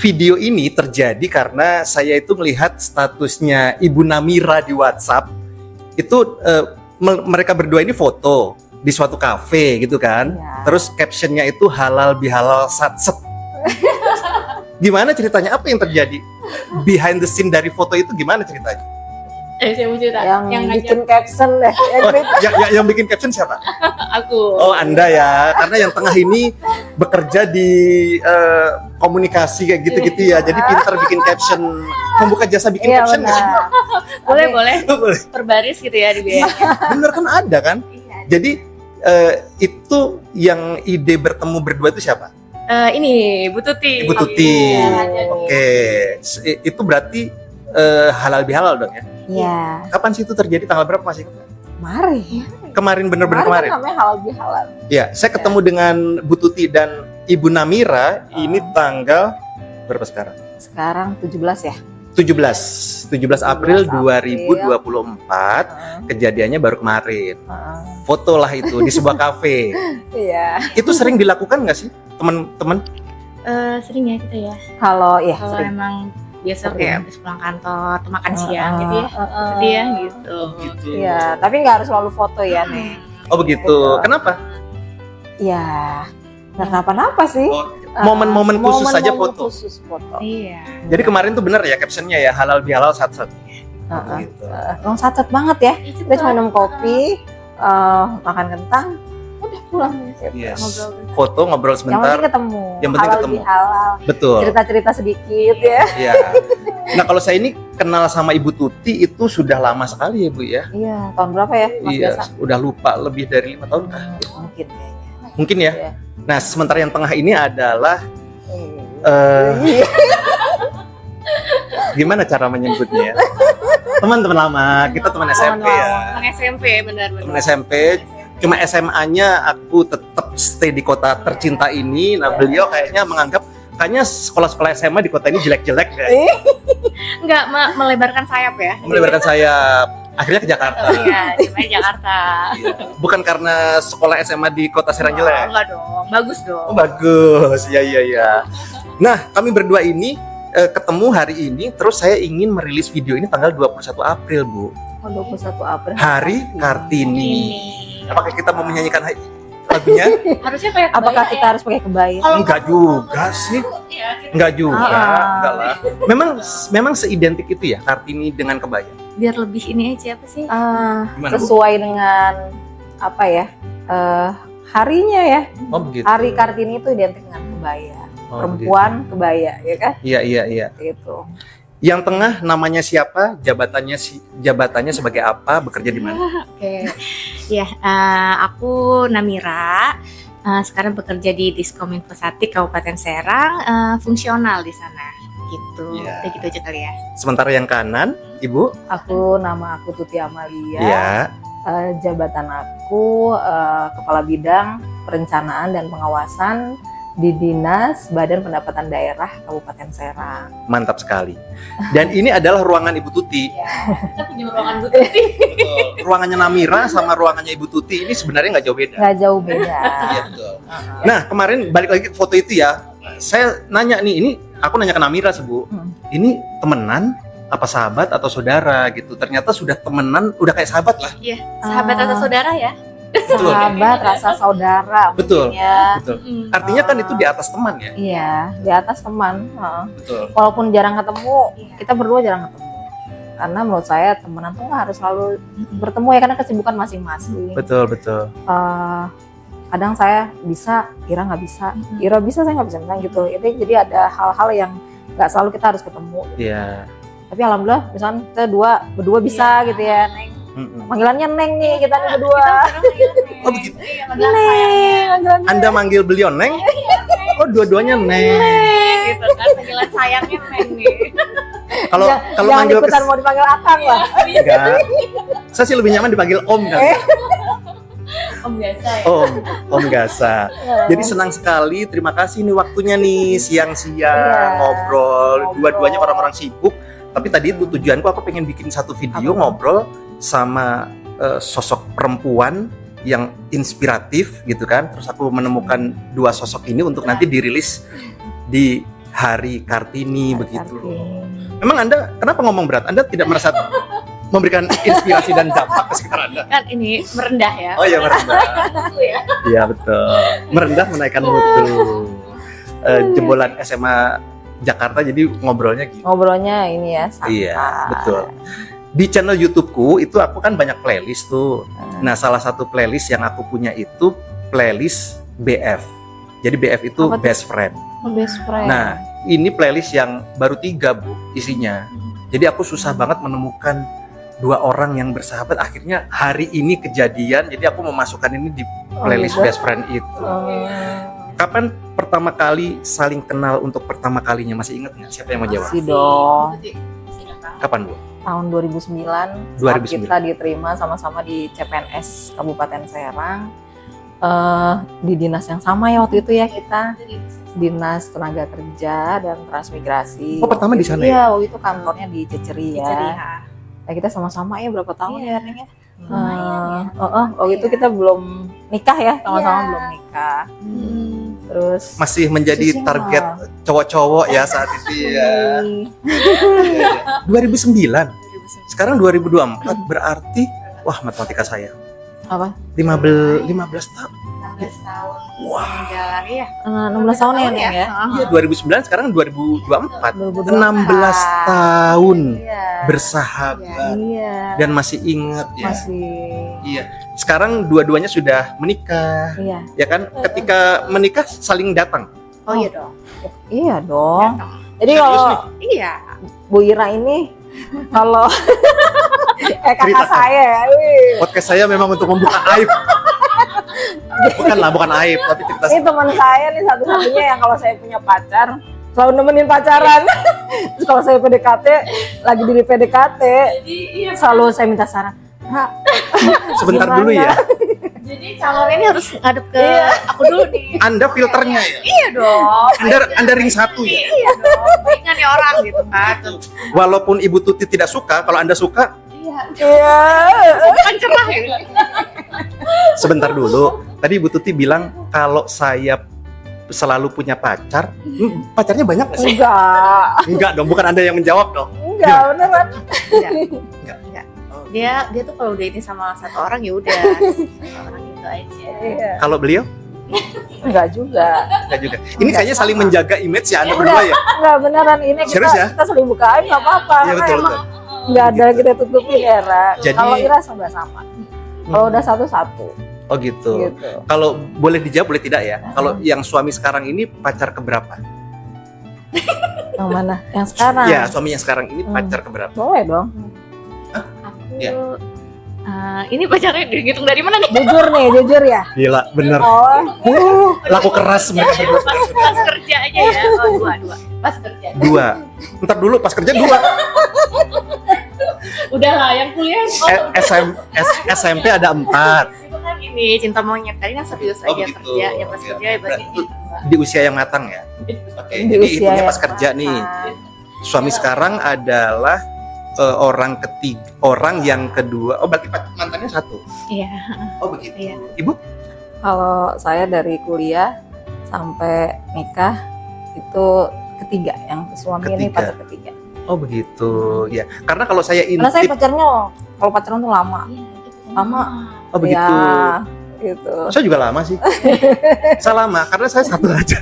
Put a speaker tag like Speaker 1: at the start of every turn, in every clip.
Speaker 1: video ini terjadi karena saya itu melihat statusnya Ibu Namira di WhatsApp. Itu mereka berdua ini foto di suatu kafe gitu kan.
Speaker 2: Ya.
Speaker 1: Terus captionnya itu halal bihalal satset. Gimana ceritanya? Apa yang terjadi? Behind the scene dari foto itu gimana ceritanya?
Speaker 3: Saya mau cerita.
Speaker 2: Yang bikin caption deh.
Speaker 1: Oh, yang bikin caption siapa?
Speaker 3: Aku.
Speaker 1: Oh, Anda ya. Karena yang tengah ini bekerja di komunikasi kayak gitu-gitu ya. Jadi pintar bikin caption. Membuka jasa bikin
Speaker 2: Iya
Speaker 1: caption nggak sih?
Speaker 2: benar.
Speaker 3: Boleh, boleh.
Speaker 1: Boleh.
Speaker 3: Per baris gitu ya dibiayain.
Speaker 1: Bener kan ada kan?
Speaker 3: Iya.
Speaker 1: Jadi itu yang ide bertemu berdua itu siapa?
Speaker 3: Ini Bu Tuti.
Speaker 1: Ibu Tuti.
Speaker 3: Iya, jadi.
Speaker 1: Oke. Itu berarti halal bihalal dong ya?
Speaker 2: Iya.
Speaker 1: Kapan sih itu terjadi? Tanggal berapa masih?
Speaker 2: Kemarin.
Speaker 1: Kemarin bener-bener kemarin.
Speaker 2: Kan namanya halal bihalal.
Speaker 1: Ya, saya ketemu dengan Bu Tuti dan Ibu Namira ini tanggal berapa sekarang?
Speaker 2: Sekarang 17 ya.
Speaker 1: 17 April 2024. Kejadiannya baru kemarin. Foto lah itu di sebuah kafe.
Speaker 2: Iya.
Speaker 1: Itu sering dilakukan nggak sih teman-teman?
Speaker 3: Sering ya kita ya.
Speaker 2: Kalau ya
Speaker 3: Kalau
Speaker 2: sering.
Speaker 3: emang biasa
Speaker 2: Sering.
Speaker 3: kayak habis pulang kantor, atau makan siang gitu ya. Jadi ya gitu.
Speaker 2: Iya, tapi nggak harus selalu foto ya nih.
Speaker 1: Oh begitu. Kenapa?
Speaker 2: Iya. Nggak kenapa-napa sih.
Speaker 1: Oh, momen-momen khusus saja foto.
Speaker 2: Khusus foto.
Speaker 3: Iya.
Speaker 1: Jadi kemarin tuh bener ya captionnya ya halal bihalal satset.
Speaker 2: Heeh.
Speaker 1: Gitu.
Speaker 2: Emang satset banget ya. Kita cuma minum kopi, makan kentang, udah pulang.
Speaker 1: Yes.
Speaker 3: Ngobrol.
Speaker 1: Foto ngobrol
Speaker 2: Yang
Speaker 1: sebentar.
Speaker 2: penting ketemu.
Speaker 1: Yang penting
Speaker 2: halal
Speaker 1: ketemu.
Speaker 2: bihalal.
Speaker 1: Betul.
Speaker 2: Cerita-cerita sedikit ya.
Speaker 1: Iya. Nah kalau saya ini kenal sama Ibu Tuti itu sudah lama sekali ya Bu ya.
Speaker 2: Iya, tahun berapa ya Mas
Speaker 1: Iya,
Speaker 2: Biasa?
Speaker 1: udah lupa lebih dari 5 tahun kah?
Speaker 2: Mungkin kayaknya.
Speaker 1: Mungkin ya.
Speaker 2: Iya.
Speaker 1: Nah sementara yang tengah ini adalah
Speaker 2: Iya.
Speaker 1: gimana cara menyebutnya? Ya? Teman-teman lama, kita teman SMP ya.
Speaker 3: Teman SMP benar-benar.
Speaker 1: Teman SMP. Cuma SMA-nya aku tetap stay di kota tercinta ini. Nah beliau kayaknya menganggap kayaknya sekolah-sekolah SMA di kota ini jelek-jelek ya.
Speaker 3: Enggak melebarkan sayap ya.
Speaker 1: Melebarkan saya akhirnya ke Jakarta.
Speaker 3: Iya, cuma Jakarta.
Speaker 1: Iya. Bukan karena sekolah SMA di kota Serang jelek.
Speaker 3: Enggak dong, bagus dong.
Speaker 1: Oh bagus, iya. Nah kami berdua ini ketemu hari ini, terus saya ingin merilis video ini tanggal 21 April Bu.
Speaker 2: Oh, 21 April.
Speaker 1: Hari Kartini. Apakah kita mau menyanyikan lagunya?
Speaker 3: Harusnya kayak
Speaker 2: Apakah
Speaker 3: kebaya
Speaker 2: kita
Speaker 3: ya?
Speaker 2: harus pakai kebaya?
Speaker 1: Enggak juga sih.
Speaker 3: Iya, kita-
Speaker 1: Enggak juga,
Speaker 2: Ah.
Speaker 1: enggak lah. Memang seidentik itu ya Kartini dengan kebaya.
Speaker 3: biar lebih ini aja apa sih?
Speaker 1: Gimana, Bu?
Speaker 2: Sesuai dengan apa ya? Harinya ya.
Speaker 1: Oh begitu.
Speaker 2: Hari Kartini itu identik dengan kebaya.
Speaker 1: Oh,
Speaker 2: Perempuan kebaya, ya kan?
Speaker 1: begitu. Iya.
Speaker 2: Gitu.
Speaker 1: Yang tengah namanya siapa? Jabatannya sebagai apa? Bekerja di mana?
Speaker 3: Oke. Ya, aku Namira. Sekarang bekerja di Diskominfo Satik Kabupaten Serang, fungsional di sana. Gitu.
Speaker 1: Iya.
Speaker 3: Udah gitu aja kali ya.
Speaker 1: Sementara yang kanan, Ibu?
Speaker 2: Nama aku Tuti Amalia.
Speaker 1: Iya.
Speaker 2: Jabatan aku Kepala Bidang Perencanaan dan Pengawasan di Dinas Badan Pendapatan Daerah Kabupaten Serang.
Speaker 1: Mantap sekali. Dan ini adalah ruangan Ibu Tuti.
Speaker 3: Kita punya ruangan Bu Tuti.
Speaker 1: Ruangannya Namira sama ruangannya Ibu Tuti ini sebenarnya nggak jauh beda.
Speaker 2: Nggak jauh beda.
Speaker 1: Iya, betul. Nah, kemarin balik lagi ke foto itu ya. Saya nanya nih, ini aku nanya ke Namira sih, Bu. Ini temenan apa sahabat atau saudara gitu. Ternyata sudah temenan, udah kayak sahabat lah.
Speaker 3: Iya, sahabat atau saudara ya?
Speaker 1: Betul.
Speaker 2: Sahabat, rasa saudara.
Speaker 1: Betul.
Speaker 2: mungkin ya.
Speaker 1: Betul. Artinya kan itu di atas teman ya.
Speaker 2: Iya, di atas teman. Heeh.
Speaker 1: Betul.
Speaker 2: Walaupun jarang ketemu, kita berdua jarang ketemu. Karena menurut saya temenan tuh nggak harus selalu bertemu ya, karena kesibukan masing-masing.
Speaker 1: Betul.
Speaker 2: Kadang saya bisa, Ira nggak bisa. Ira bisa, saya nggak bisa, misalnya gitu. Jadi ada hal-hal yang nggak selalu kita harus ketemu.
Speaker 1: Iya.
Speaker 2: Tapi alhamdulillah, misalnya kita berdua bisa gitu ya. Neng,
Speaker 1: Mm-mm.
Speaker 2: panggilannya Neng nih, kita nih berdua.
Speaker 1: Oh begitu.
Speaker 3: Iya,
Speaker 2: Neng, panggilannya
Speaker 1: Anda manggil beliau Neng? Oh dua-duanya Neng.
Speaker 3: gitu kan, panggilan sayangnya Neng nih.
Speaker 1: Kalau
Speaker 2: Jangan
Speaker 1: manggil
Speaker 2: ikutan mau dipanggil Akang lah.
Speaker 1: enggak. Saya sih lebih nyaman dipanggil Om kan.
Speaker 3: Om biasa ya.
Speaker 1: Om Gasa. Jadi senang sekali, terima kasih nih waktunya nih siang-siang
Speaker 2: Iya,
Speaker 1: ngobrol.
Speaker 2: ngobrol.
Speaker 1: Dua-duanya orang-orang sibuk. Tapi tadi itu tujuanku aku pengen bikin satu video
Speaker 2: Apa?
Speaker 1: ngobrol sama sosok perempuan yang inspiratif gitu kan. Terus aku menemukan dua sosok ini untuk nanti dirilis di Hari Kartini
Speaker 2: Hari
Speaker 1: begitu.
Speaker 2: Kartini.
Speaker 1: Memang Anda kenapa ngomong berat? Anda tidak merasa memberikan inspirasi dan dampak ke sekitar Anda?
Speaker 3: Kan ini merendah ya.
Speaker 1: Oh iya, merendah.
Speaker 3: Ya.
Speaker 1: Iya betul. Merendah menaikkan mutu. Jebolan SMA Jakarta jadi ngobrolnya gitu.
Speaker 2: Ngobrolnya ini ya santai.
Speaker 1: Iya, betul. Di channel YouTubeku itu aku kan banyak playlist tuh. Nah, salah satu playlist yang aku punya itu playlist BF. Jadi BF itu
Speaker 2: Apa tuh?
Speaker 1: best friend.
Speaker 2: Best friend.
Speaker 1: Nah, ini playlist yang baru 3 Bu isinya. Jadi aku susah banget menemukan 2 orang yang bersahabat. Akhirnya hari ini kejadian. Jadi aku memasukkan ini di playlist
Speaker 2: gitu?
Speaker 1: best friend itu. Kapan pertama kali saling kenal untuk pertama kalinya? Masih ingat nggak? Siapa yang mau jawab?
Speaker 2: Masih dong.
Speaker 1: Kapan Bu?
Speaker 2: Tahun 2009,
Speaker 1: 2009.
Speaker 2: saat kita diterima sama-sama di CPNS Kabupaten Serang. Di dinas yang sama ya waktu itu ya kita, Dinas Tenaga Kerja dan Transmigrasi.
Speaker 1: Oh, pertama di sana
Speaker 2: Iya,
Speaker 1: ya?
Speaker 2: waktu itu kantornya di Ceceri ya. Nah, kita sama-sama ya berapa tahun ya Neng ya? Waktu itu kita belum nikah ya, sama-sama belum nikah. Terus
Speaker 1: Masih menjadi
Speaker 2: Sisi
Speaker 1: target
Speaker 2: mah.
Speaker 1: cowok-cowok ya saat itu ya. 2009. Sekarang 2024 berarti wah matematika saya.
Speaker 2: apa?
Speaker 1: 15 tahun.
Speaker 3: 16 tahun.
Speaker 1: Wah.
Speaker 3: Menjalan ya.
Speaker 2: 16 tahun ya Neng ya?
Speaker 1: Iya 2009 sekarang 2024.
Speaker 2: 2024.
Speaker 1: 16 tahun
Speaker 2: Iya.
Speaker 1: bersahabat
Speaker 2: Iya.
Speaker 1: dan masih ingat ya.
Speaker 2: Masih.
Speaker 1: Iya. Sekarang dua-duanya sudah menikah.
Speaker 2: Iya.
Speaker 1: Ya kan? Ketika menikah saling datang.
Speaker 3: Oh iya dong.
Speaker 2: Iya dong.
Speaker 3: Datang.
Speaker 2: Jadi
Speaker 1: Serius
Speaker 2: kalau
Speaker 1: nih?
Speaker 3: Iya.
Speaker 2: Bu Ira ini kalau kakak
Speaker 1: Ceritakan.
Speaker 2: saya ya, wih.
Speaker 1: Podcast saya memang untuk membuka aib. Bukan aib, tapi cerita
Speaker 2: Ini teman saya nih satu-satunya yang kalau saya punya pacar selalu nemenin pacaran. Terus kalau saya PDKT, lagi di PDKT,
Speaker 3: Jadi iya.
Speaker 2: selalu saya minta saran. Ra,
Speaker 1: sebentar
Speaker 2: gimana?
Speaker 1: dulu ya.
Speaker 3: Jadi calon ini harus ngadep ke
Speaker 2: Iya.
Speaker 3: aku dulu nih.
Speaker 1: Anda filternya ya.
Speaker 3: Iya dong.
Speaker 1: Anda ring 1 ya.
Speaker 3: Iya dong. Ingat nih orang gitu kan.
Speaker 1: Walaupun Ibu Tuti tidak suka, kalau Anda suka,
Speaker 3: Iya.
Speaker 2: Iya.
Speaker 3: Kan cerah gitu.
Speaker 1: sebentar dulu. Tadi Ibu Tuti bilang kalau saya selalu punya pacar, pacarnya banyak nggak sih?
Speaker 2: Enggak.
Speaker 1: Enggak dong, bukan Anda yang menjawab dong.
Speaker 2: Enggak, beneran.
Speaker 3: Enggak. Dia tuh kalau udah ini sama satu orang ya udah orang itu aja.
Speaker 2: Iya.
Speaker 1: Kalau beliau
Speaker 2: Enggak juga.
Speaker 1: enggak juga. Ini kayaknya saling menjaga image ya Anda berdua ya.
Speaker 2: Enggak beneran ini
Speaker 1: Serius ya?
Speaker 2: kita saling buka aib enggak apa-apa.
Speaker 1: Iya betul betul.
Speaker 2: Enggak ada kita tutupin ya, Ra.
Speaker 1: Jadi-
Speaker 2: Kalau Ira sama. Kalau udah satu-satu
Speaker 1: Oh gitu.
Speaker 2: gitu.
Speaker 1: Kalau boleh dijawab boleh tidak ya? Kalau yang suami sekarang ini pacar keberapa?
Speaker 2: Yang mana? Yang sekarang.
Speaker 1: Ya, suami yang sekarang ini pacar keberapa?
Speaker 2: Boleh dong.
Speaker 3: Aku
Speaker 1: Iya.
Speaker 3: ini pacarnya dihitung dari mana nih?
Speaker 2: Jujur ya.
Speaker 1: Gila, bener.
Speaker 2: Oh,
Speaker 1: Laku keras mereka berdua.
Speaker 3: Pas kerja aja ya. Oh, dua. Pas kerja.
Speaker 1: 2. Ntar dulu pas kerja 2.
Speaker 3: Udah lah yang kuliah.
Speaker 1: SMP ada 4.
Speaker 3: Itu kan ini cinta monyet tadi kan serius
Speaker 1: Oh,
Speaker 3: aja
Speaker 1: begitu.
Speaker 3: kerja. Yang pas
Speaker 1: Oke.
Speaker 3: kerja ya berarti
Speaker 1: Nah, di usia yang matang ya. Oke,
Speaker 2: di
Speaker 1: jadi
Speaker 2: usia
Speaker 1: hitungnya
Speaker 2: yang
Speaker 1: pas kerja nih.
Speaker 2: matang.
Speaker 1: Suami sekarang adalah orang ketiga, orang yang kedua. Oh, berarti mantannya 1.
Speaker 3: Iya.
Speaker 1: Oh, begitu.
Speaker 3: Iya.
Speaker 1: Ibu?
Speaker 2: Kalau saya dari kuliah sampai nikah itu ketiga, yang suami ini
Speaker 1: Ketiga.
Speaker 2: pacar ketiga.
Speaker 1: Oh, begitu. Ya, karena kalau saya
Speaker 2: Karena saya
Speaker 1: intip,
Speaker 2: pacarnya kalau pacaran tuh lama. Lama.
Speaker 1: oh begitu.
Speaker 2: Ya, gitu.
Speaker 1: Saya juga lama sih. Saya lama karena saya 1 aja.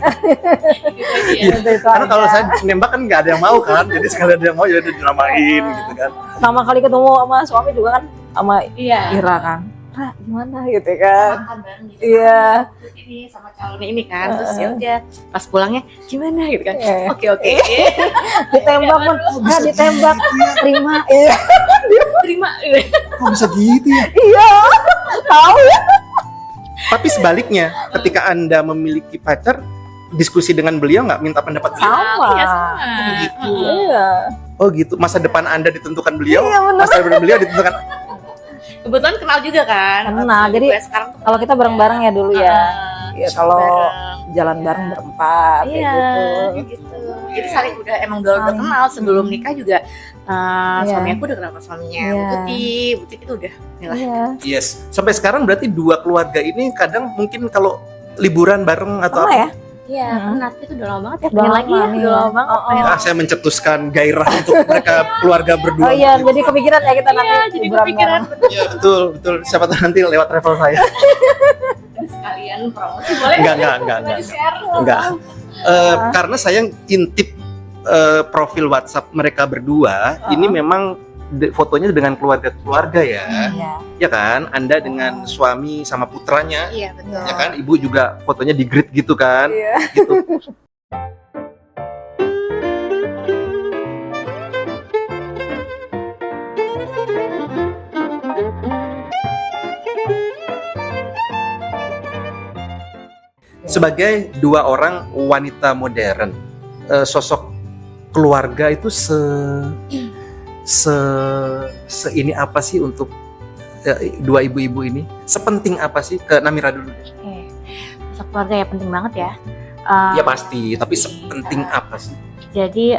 Speaker 3: Iya.
Speaker 2: Itu
Speaker 1: Karena
Speaker 2: aja.
Speaker 1: kalau saya nembak kan nggak ada yang mau kan, jadi sekali ada yang mau ya udah dramain gitu kan.
Speaker 2: Pertama kali ketemu sama suami juga kan sama
Speaker 3: Iya.
Speaker 2: Ira kan. Ra, gimana gitu kan.
Speaker 3: Makan bareng gitu.
Speaker 2: Iya.
Speaker 3: Terus ini sama calonnya ini kan. Terus ya udah pas pulangnya gimana gitu kan.
Speaker 2: Iya.
Speaker 3: Oke.
Speaker 2: Ditembak pun, udah ditembak, terima. Iya.
Speaker 3: Terima.
Speaker 1: Kok bisa gitu ya?
Speaker 2: Iya. Tahu ya.
Speaker 1: Tapi sebaliknya, ketika Anda memiliki pacar, diskusi dengan beliau nggak minta pendapat beliau?
Speaker 2: Sama.
Speaker 3: Iya sama.
Speaker 1: Begitu.
Speaker 2: Iya.
Speaker 1: Oh gitu, masa depan Anda ditentukan beliau,
Speaker 2: Iya, benar.
Speaker 1: masa depan beliau ditentukan.
Speaker 3: Kebetulan kenal juga kan.
Speaker 2: Kenal, jadi
Speaker 3: gue sekarang tuh
Speaker 2: kalau kita bareng-bareng ya dulu ya. Iya, kalau
Speaker 3: bareng.
Speaker 2: jalan bareng berempat
Speaker 3: Iya,
Speaker 2: kayak gitu.
Speaker 3: gitu. Jadi saling udah
Speaker 2: Saling.
Speaker 3: kenal sebelum nikah juga.
Speaker 2: Iya.
Speaker 3: Suami aku udah kenal sama suaminya.
Speaker 2: Iya.
Speaker 3: Butik itu udah. Inilah.
Speaker 2: Iya.
Speaker 1: Yes, sampai sekarang berarti 2 keluarga ini kadang mungkin kalau liburan bareng atau
Speaker 2: Pernah ya?
Speaker 3: Iya, pernah tapi itu udah lama banget ya.
Speaker 2: Udah
Speaker 3: Pengen lagi ya,
Speaker 2: lama nih
Speaker 3: udah
Speaker 2: ya.
Speaker 3: lama banget.
Speaker 2: Oh,
Speaker 3: pengen.
Speaker 1: Nah, saya mencetuskan gairah untuk mereka keluarga berdua.
Speaker 2: Oh iya, jadi kepikiran ya kita nanti
Speaker 3: Iya, jadi
Speaker 2: liburan
Speaker 3: kepikiran
Speaker 2: bareng.
Speaker 1: Iya, betul, betul. Siapa tahu nanti lewat travel saya.
Speaker 3: sekalian promosi boleh.
Speaker 1: Enggak.
Speaker 3: Share.
Speaker 1: Enggak. Karena saya intip profil WhatsApp mereka berdua, ini memang fotonya dengan keluarga-keluarga ya.
Speaker 2: Iya.
Speaker 1: Ya kan? Anda dengan suami sama putranya,
Speaker 3: Iya, betul.
Speaker 1: ya kan? Ibu juga fotonya di grid gitu kan?
Speaker 2: Iya.
Speaker 1: Gitu. Sebagai dua orang wanita modern, sosok keluarga itu se ini apa sih untuk dua ibu-ibu ini? Sepenting apa sih? Ke Namira dulu deh.
Speaker 3: Oke. Sosok keluarga ya penting banget ya.
Speaker 1: Ya pasti, tapi sepenting apa sih?
Speaker 3: Jadi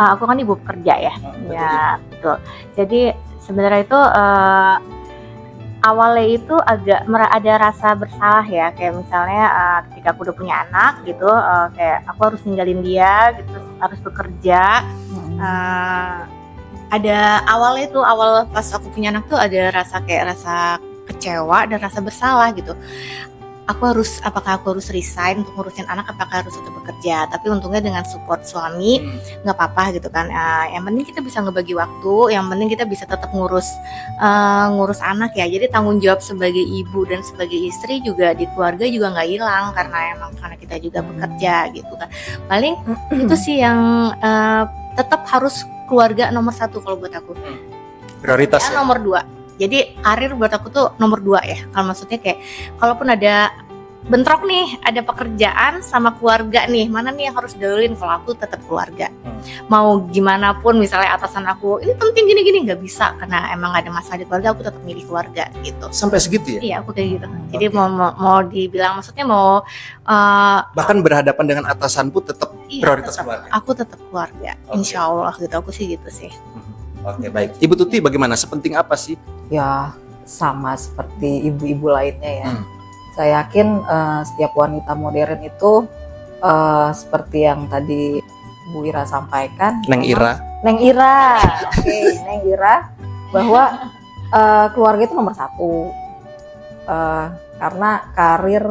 Speaker 3: aku kan ibu pekerja ya. Ya, betul. Jadi sebenarnya itu awalnya itu agak ada rasa bersalah ya, kayak misalnya ketika aku udah punya anak gitu, kayak aku harus ninggalin dia gitu, harus bekerja. Ada awalnya itu awal pas aku punya anak tuh ada rasa kayak rasa kecewa dan rasa bersalah gitu. Apakah aku harus resign untuk ngurusin anak, apakah harus tetap bekerja? Tapi untungnya dengan support suami nggak apa-apa gitu kan. Yang penting kita bisa ngebagi waktu, yang penting kita bisa tetap ngurus anak ya. Jadi tanggung jawab sebagai ibu dan sebagai istri juga di keluarga juga nggak hilang karena kita juga bekerja gitu kan. Paling itu sih yang tetap harus keluarga nomor satu kalau buat aku.
Speaker 1: Prioritas ya?
Speaker 3: Nomor 2. Jadi karir buat aku tuh nomor 2 ya. Kalau maksudnya kayak kalaupun ada bentrok nih, ada pekerjaan sama keluarga nih, mana nih yang harus dahuluin? Kalau aku tetap keluarga. Mau gimana pun misalnya atasan aku, ini penting gini-gini, nggak bisa karena emang ada masalah di keluarga, aku tetap milih keluarga gitu.
Speaker 1: Sampai segitu ya?
Speaker 3: Iya, aku kayak gitu. Jadi mau dibilang maksudnya mau
Speaker 1: Bahkan berhadapan dengan atasan pun tetap prioritas
Speaker 3: tetap,
Speaker 1: keluarga.
Speaker 3: aku tetap keluarga.
Speaker 1: Oke.
Speaker 3: Insya Allah gitu, aku sih gitu sih.
Speaker 1: Oke, baik. Ibu Tuti bagaimana? Sepenting apa sih?
Speaker 2: Ya sama seperti ibu-ibu lainnya ya. Saya yakin setiap wanita modern itu seperti yang tadi Bu Ira sampaikan.
Speaker 1: Neng Ira.
Speaker 2: Neng Ira, oke, Neng Ira, bahwa keluarga itu nomor satu. Karena karir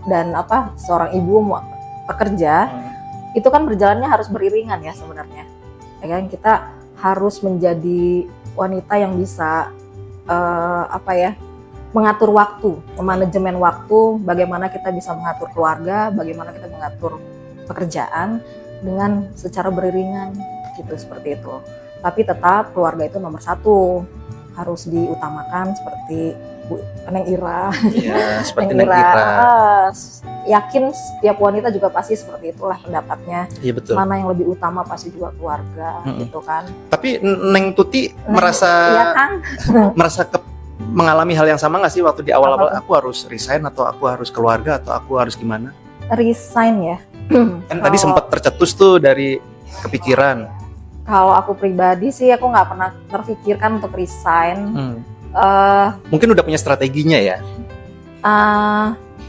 Speaker 2: dan seorang ibu pekerja itu kan berjalannya harus beriringan ya sebenarnya. Ya kan, kita harus menjadi wanita yang bisa mengatur waktu, memanajemen waktu, bagaimana kita bisa mengatur keluarga, bagaimana kita mengatur pekerjaan dengan secara beriringan gitu, seperti itu. Tapi tetap keluarga itu nomor satu, harus diutamakan seperti Bu Neng Ira.
Speaker 1: Iya, seperti Neng Ira.
Speaker 2: Yakin setiap wanita juga pasti seperti itulah pendapatnya.
Speaker 1: Iya betul.
Speaker 2: Mana yang lebih utama pasti juga keluarga gitu kan.
Speaker 1: Tapi Neng Tuti merasa
Speaker 2: Iya kan?
Speaker 1: mengalami hal yang sama nggak sih waktu di awal-awal aku harus resign atau aku harus keluarga atau aku harus gimana?
Speaker 2: Resign ya.
Speaker 1: Kan tadi sempat tercetus tuh dari kepikiran.
Speaker 2: Kalau aku pribadi sih aku nggak pernah terfikirkan untuk resign.
Speaker 1: Mungkin udah punya strateginya ya.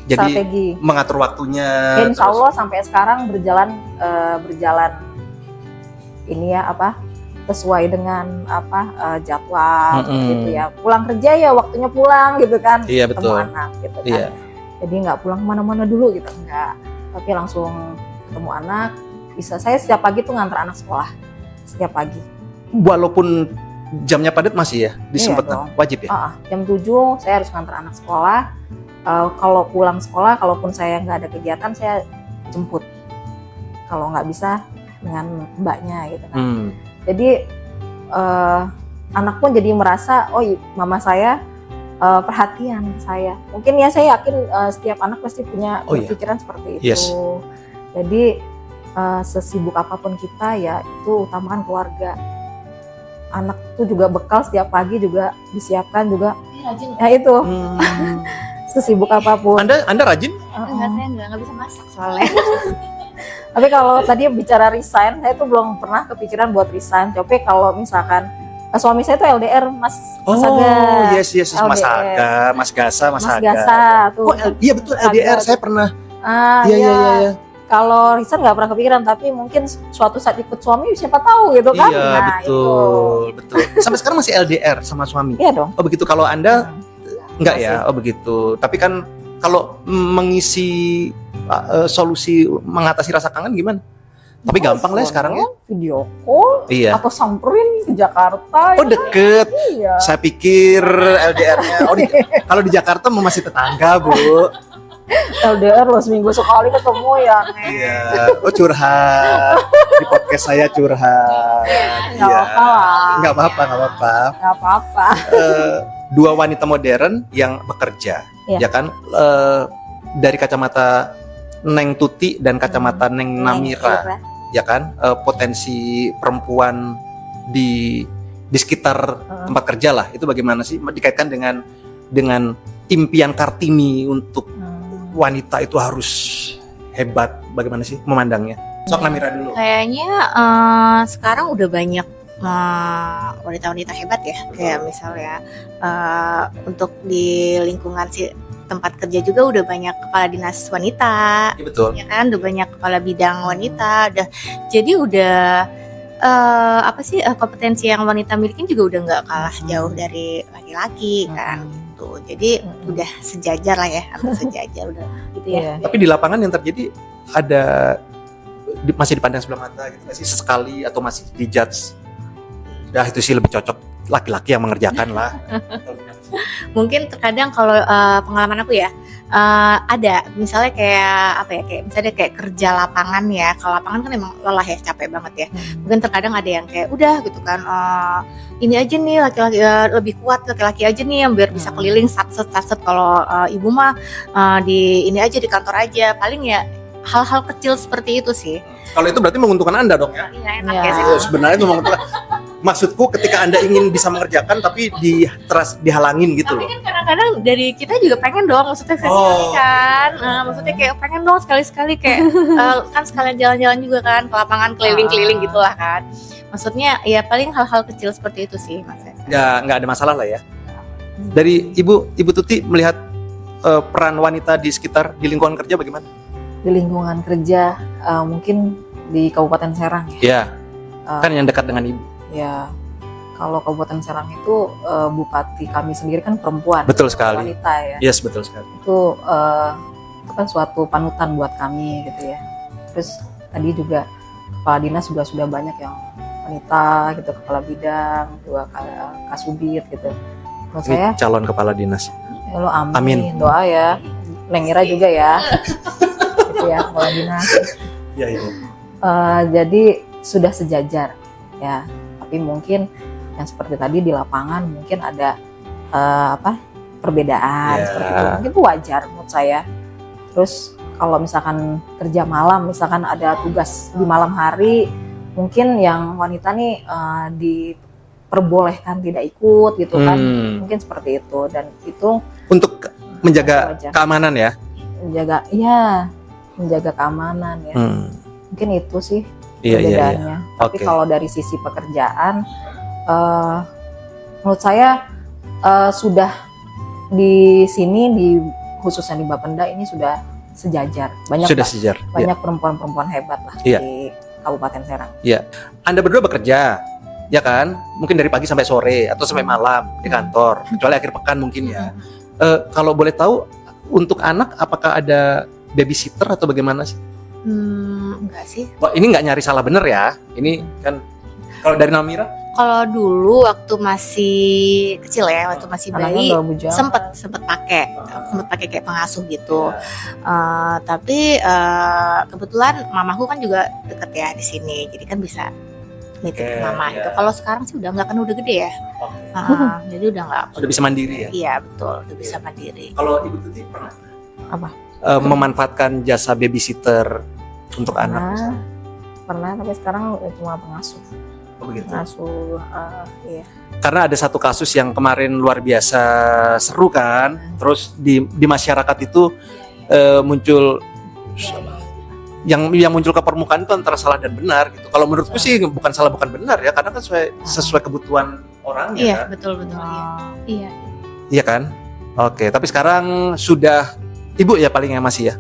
Speaker 1: Jadi
Speaker 2: Strategi.
Speaker 1: mengatur waktunya.
Speaker 2: Insya Allah sampai sekarang berjalan ini ya sesuai dengan jadwal gitu ya. Pulang kerja ya waktunya pulang gitu kan.
Speaker 1: Iya,
Speaker 2: ketemu
Speaker 1: betul.
Speaker 2: anak gitu kan.
Speaker 1: Iya.
Speaker 2: Jadi nggak pulang kemana-mana dulu gitu, enggak. Tapi langsung ketemu anak. Bisa saya setiap pagi tuh ngantar anak sekolah setiap pagi.
Speaker 1: Walaupun jamnya padat masih ya disempet
Speaker 2: dong.
Speaker 1: wajib ya.
Speaker 2: Jam 7 saya harus ngantar anak sekolah. Kalau pulang sekolah, kalaupun saya nggak ada kegiatan, saya jemput. Kalau nggak bisa dengan mbaknya gitu kan. Jadi anak pun jadi merasa, oh mama saya perhatian ke saya. Mungkin ya saya yakin setiap anak pasti punya pikiran seperti itu.
Speaker 1: Yes.
Speaker 2: Jadi sesibuk apapun kita ya itu utamakan keluarga. Anak tuh juga bekal setiap pagi juga disiapkan juga.
Speaker 3: Rajin.
Speaker 2: Ya itu. Sesibuk apapun.
Speaker 1: Anda rajin?
Speaker 3: Enggak, saya nggak bisa masak soalnya.
Speaker 2: Tapi kalau tadi bicara resign, saya tuh belum pernah kepikiran buat resign. Tapi kalau misalkan Suami saya tuh LDR, Mas
Speaker 1: Oh,
Speaker 2: Aga.
Speaker 1: yes, Mas
Speaker 2: LDR.
Speaker 1: Aga, Mas Gasa, Mas Aga.
Speaker 2: Gasa tuh.
Speaker 1: Oh, iya betul LDR, saya pernah.
Speaker 2: Ah,
Speaker 1: Iya.
Speaker 2: Kalau Risan nggak pernah kepikiran, tapi mungkin suatu saat ikut suami siapa tahu gitu kan.
Speaker 1: Iya,
Speaker 2: Nah,
Speaker 1: betul. Sampai sekarang masih LDR sama suami.
Speaker 2: Iya dong.
Speaker 1: Oh, begitu. Kalau Anda enggak
Speaker 2: Masih.
Speaker 1: ya? Oh, begitu. Tapi kan kalau mengisi solusi mengatasi rasa kangen gimana? Tapi gampang lah sekarang ya.
Speaker 2: Video call
Speaker 1: Iya.
Speaker 2: atau samperin ke Jakarta.
Speaker 1: Oh, deket.
Speaker 2: Iya.
Speaker 1: Saya pikir LDR-nya. Oh, kalau di Jakarta masih tetangga, Bu.
Speaker 2: LDR loh, seminggu sekali ketemu ya.
Speaker 1: Iya. Oh, curhat. Di podcast saya curhat.
Speaker 2: Nggak apa-apa lah.
Speaker 1: Nggak apa-apa.
Speaker 2: Nggak apa-apa.
Speaker 1: Dua wanita modern yang bekerja,
Speaker 2: Iya.
Speaker 1: ya kan? Dari kacamata Neng Tuti dan kacamata Neng Namira, ya kan? Potensi perempuan di sekitar tempat kerja lah, itu bagaimana sih dikaitkan dengan impian Kartini untuk wanita itu harus hebat, bagaimana sih memandangnya? Sok Namira dulu.
Speaker 3: Kayaknya sekarang udah banyak wanita-wanita hebat ya, kayak misalnya untuk di lingkungan si tempat kerja juga udah banyak kepala dinas wanita,
Speaker 1: Iya, betul.
Speaker 3: ya kan, udah banyak kepala bidang wanita, jadi udah kompetensi yang wanita milikin juga udah nggak kalah jauh dari laki-laki kan, gitu. Jadi udah sejajar lah ya, hampir sejajar udah gitu ya.
Speaker 2: Iya.
Speaker 1: Tapi di lapangan yang terjadi ada masih dipandang sebelah mata gitu nggak sih sesekali, atau masih dijudge? Dah itu sih lebih cocok laki-laki yang mengerjakan lah.
Speaker 3: Mungkin terkadang kalau pengalaman aku ya, ada misalnya kayak misalnya kayak kerja lapangan ya. Kalau lapangan kan emang lelah ya, capek banget ya. Mungkin terkadang ada yang kayak udah gitu kan, ini aja nih laki-laki lebih kuat, laki-laki aja nih yang biar bisa keliling satset. Kalau ibu mah di ini aja, di kantor aja. Paling ya hal-hal kecil seperti itu sih.
Speaker 1: Kalau itu berarti menguntungkan Anda dong ya?
Speaker 3: Iya, enak
Speaker 2: Ya.
Speaker 3: ya sih.
Speaker 1: Sebenarnya itu menguntungkan. Maksudku ketika Anda ingin bisa mengerjakan tapi dihalangin gitu
Speaker 3: Tapi
Speaker 1: loh.
Speaker 3: kan kadang-kadang dari kita juga pengen dong, maksudnya sekali kan, maksudnya kayak pengen dong sekali-sekali kayak kan sekalian jalan-jalan juga kan ke lapangan keliling-keliling gitulah kan. Maksudnya ya paling hal-hal kecil seperti itu sih Mas.
Speaker 1: Ya nggak ada masalah lah ya. Dari Ibu Tuti melihat peran wanita di sekitar di lingkungan kerja bagaimana?
Speaker 2: Di lingkungan kerja mungkin di Kabupaten Serang ya.
Speaker 1: Ya, kan yang dekat dengan Ibu.
Speaker 2: Ya, kalau Kabupaten Serang itu bupati kami sendiri kan perempuan.
Speaker 1: Betul sekali.
Speaker 2: Wanita ya.
Speaker 1: Yes, betul sekali.
Speaker 2: Itu kan suatu panutan buat kami gitu ya. Terus tadi juga kepala dinas juga sudah banyak yang wanita gitu, kepala bidang, juga kasubit gitu. Menurut
Speaker 1: Ini
Speaker 2: saya,
Speaker 1: calon kepala dinas.
Speaker 2: ya lo amin.
Speaker 1: Amin.
Speaker 2: Doa ya. Lengira juga ya. Gitu ya, kepala dinas.
Speaker 1: Iya, iya.
Speaker 2: Jadi sudah sejajar ya. Tapi mungkin yang seperti tadi di lapangan mungkin ada perbedaan
Speaker 1: Ya.
Speaker 2: seperti itu. Mungkin itu wajar menurut saya. Terus kalau misalkan kerja malam, misalkan ada tugas di malam hari, mungkin yang wanita nih diperbolehkan tidak ikut gitu kan. Mungkin seperti itu, dan itu
Speaker 1: Untuk menjaga
Speaker 2: wajar.
Speaker 1: keamanan ya.
Speaker 2: menjaga keamanan ya. Mungkin itu sih
Speaker 1: Iya.
Speaker 2: perbedaannya. Tapi
Speaker 1: Oke.
Speaker 2: kalau dari sisi pekerjaan, menurut saya sudah di sini khususnya di Bapenda ini sudah sejajar. Banyak
Speaker 1: Sudah
Speaker 2: lah,
Speaker 1: sejar.
Speaker 2: banyak perempuan-perempuan hebat lah
Speaker 1: Iya.
Speaker 2: di Kabupaten Serang.
Speaker 1: Anda berdua bekerja, ya kan? Mungkin dari pagi sampai sore atau sampai malam di kantor, kecuali akhir pekan mungkin ya. Kalau boleh tahu, untuk anak apakah ada babysitter atau bagaimana sih?
Speaker 3: Enggak sih.
Speaker 1: Wah, ini nggak nyari salah bener ya. Ini kan kalau dari Namira,
Speaker 3: Kalau dulu waktu masih kecil ya, waktu masih
Speaker 2: Anaknya
Speaker 3: bayi,
Speaker 2: udah bujang.
Speaker 3: sempet pakai kayak pengasuh gitu. Tapi kebetulan mamaku kan juga deket ya di sini, jadi kan bisa nitip ke mama gitu. Kalau sekarang sih udah nggak, kan udah gede ya. Jadi udah nggak.
Speaker 1: sudah bisa mandiri ya.
Speaker 3: Iya betul, udah bisa mandiri.
Speaker 1: Kalau Ibu Tuti pernah
Speaker 2: Apa?
Speaker 1: memanfaatkan jasa babysitter untuk anak misalnya?
Speaker 2: Pernah, tapi sekarang cuma pengasuh.
Speaker 1: Oh, begitu.
Speaker 2: Pengasuh, iya.
Speaker 1: Karena ada satu kasus yang kemarin luar biasa seru kan, terus di masyarakat itu muncul yang muncul ke permukaan itu antara salah dan benar gitu. Kalau menurutku sih bukan salah bukan benar ya, karena kan sesuai kebutuhan orangnya.
Speaker 3: Iya,
Speaker 1: Kan?
Speaker 3: betul iya. Iya.
Speaker 1: Iya kan? Oke, tapi sekarang sudah ibu ya paling yang masih ya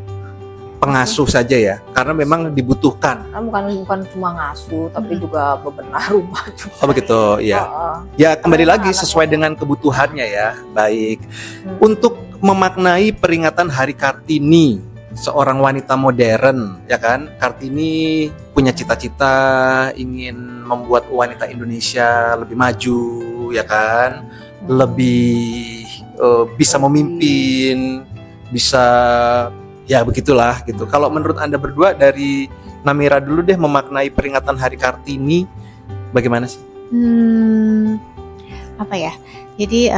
Speaker 1: pengasuh saja ya, karena memang dibutuhkan.
Speaker 2: Kan bukan cuma ngasuh, tapi juga bebenah rumah juga.
Speaker 1: Oh begitu, ya. Ya kembali lagi sesuai dengan kebutuhannya ya. Baik. Untuk memaknai peringatan Hari Kartini, seorang wanita modern, ya kan? Kartini punya cita-cita ingin membuat wanita Indonesia lebih maju, ya kan? Lebih bisa memimpin, bisa ya begitulah gitu. Kalau menurut Anda berdua, dari Namira dulu deh, memaknai peringatan Hari Kartini bagaimana sih?
Speaker 3: Apa ya? Jadi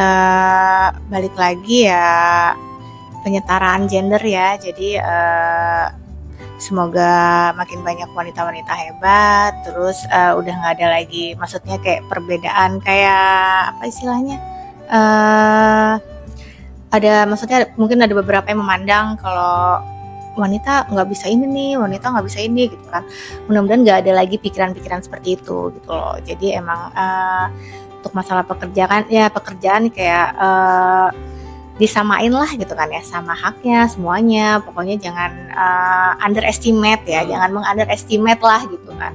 Speaker 3: balik lagi ya, penyetaraan gender ya. Jadi semoga makin banyak wanita-wanita hebat. Terus udah nggak ada lagi, maksudnya kayak perbedaan kayak apa istilahnya? Ada, maksudnya mungkin ada beberapa yang memandang kalau wanita nggak bisa ini nih, wanita nggak bisa ini gitu kan. Mudah-mudahan nggak ada lagi pikiran-pikiran seperti itu gitu loh. Jadi emang untuk masalah pekerjaan kayak disamain lah gitu kan ya, sama haknya semuanya. Pokoknya jangan underestimate ya, jangan mengunderestimate lah gitu kan.